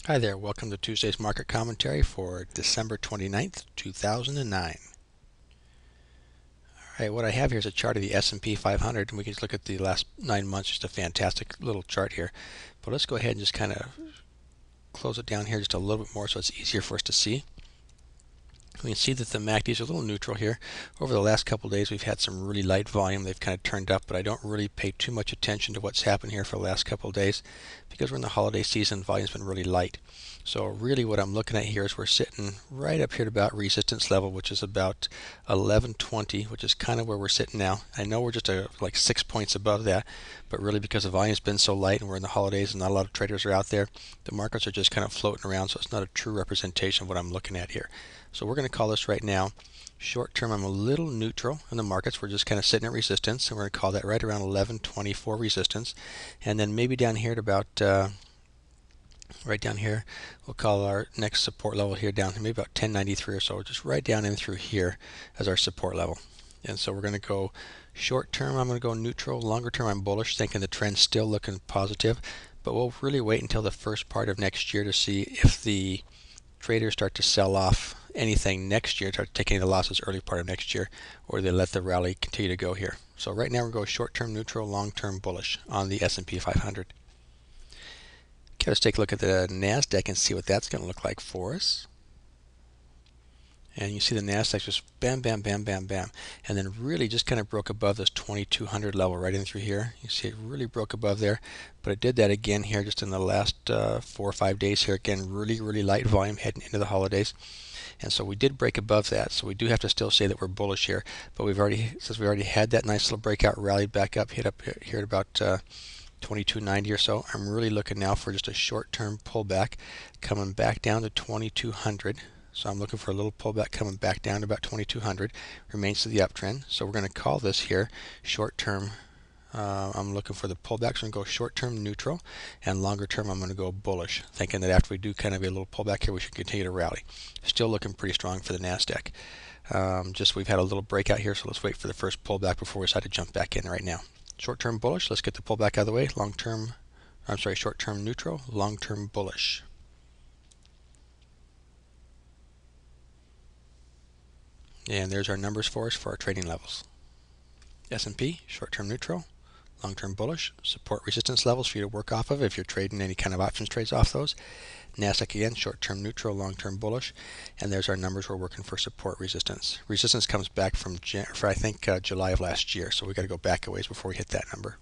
Hi there, welcome to Tuesday's market commentary for December 29th, 2009. Alright, what I have here is a chart of the S&P 500, and we can just look at the last 9 months, just a fantastic little chart here. But let's go ahead and just kind of close it down here just a little bit more so it's easier for us to see. We can see that the MACDs are a little neutral here. Over the last couple of days we've had some really light volume. They've kind of turned up, but I don't really pay too much attention to what's happened here for the last couple of days because we're in the holiday season. Volume's been really light. So really what I'm looking at here is we're sitting right up here at about resistance level, which is about 1120, which is kind of where we're sitting now. I know we're just like 6 points above that, but really because the volume's been so light and we're in the holidays and not a lot of traders are out there, the markets are just kind of floating around, so it's not a true representation of what I'm looking at here. So we're going to call this right now short term. I'm a little neutral in the markets. We're just kind of sitting at resistance, and we're going to call that right around 1124 resistance. And then maybe down here at about right down here, we'll call our next support level here down maybe about 1093 or so, just right down in through here as our support level. And so we're going to go short term, I'm going to go neutral. Longer term, I'm bullish, thinking the trend's still looking positive, but we'll really wait until the first part of next year to see if the traders start to sell off anything next year, start taking the losses early part of next year, or they let the rally continue to go here. So right now we're going short-term neutral, long-term bullish on the S&P 500. Okay, let's take a look at the NASDAQ and see what that's going to look like for us. And you see the NASDAQ just bam, bam, bam, bam, bam, and then really just kind of broke above this 2200 level right in through here. You see it really broke above there, but it did that again here just in the last 4 or 5 days here. Again, really light volume heading into the holidays. And so we did break above that, so we do have to still say that we're bullish here. But since we already had that nice little breakout, rallied back up, hit up here at about 2290 or so. I'm really looking now for just a short-term pullback, coming back down to 2200. So I'm looking for a little pullback coming back down to about 2200. Remains to the uptrend. So we're going to call this here short-term. I'm looking for the pullback, so I'm going to go short-term neutral, and longer-term I'm going to go bullish, thinking that after we do kind of a little pullback here, we should continue to rally. Still looking pretty strong for the NASDAQ. Just we've had a little breakout here, so let's wait for the first pullback before we decide to jump back in right now. Short-term bullish, let's get the pullback out of the way. Short-term neutral, long-term bullish. And there's our numbers for us for our trading levels. S&P, short-term neutral, long-term bullish, support resistance levels for you to work off of if you're trading any kind of options trades off those. NASDAQ again, short-term neutral, long-term bullish, and there's our numbers we're working for support resistance. Resistance comes back from I think July of last year, so we got to go back a ways before we hit that number.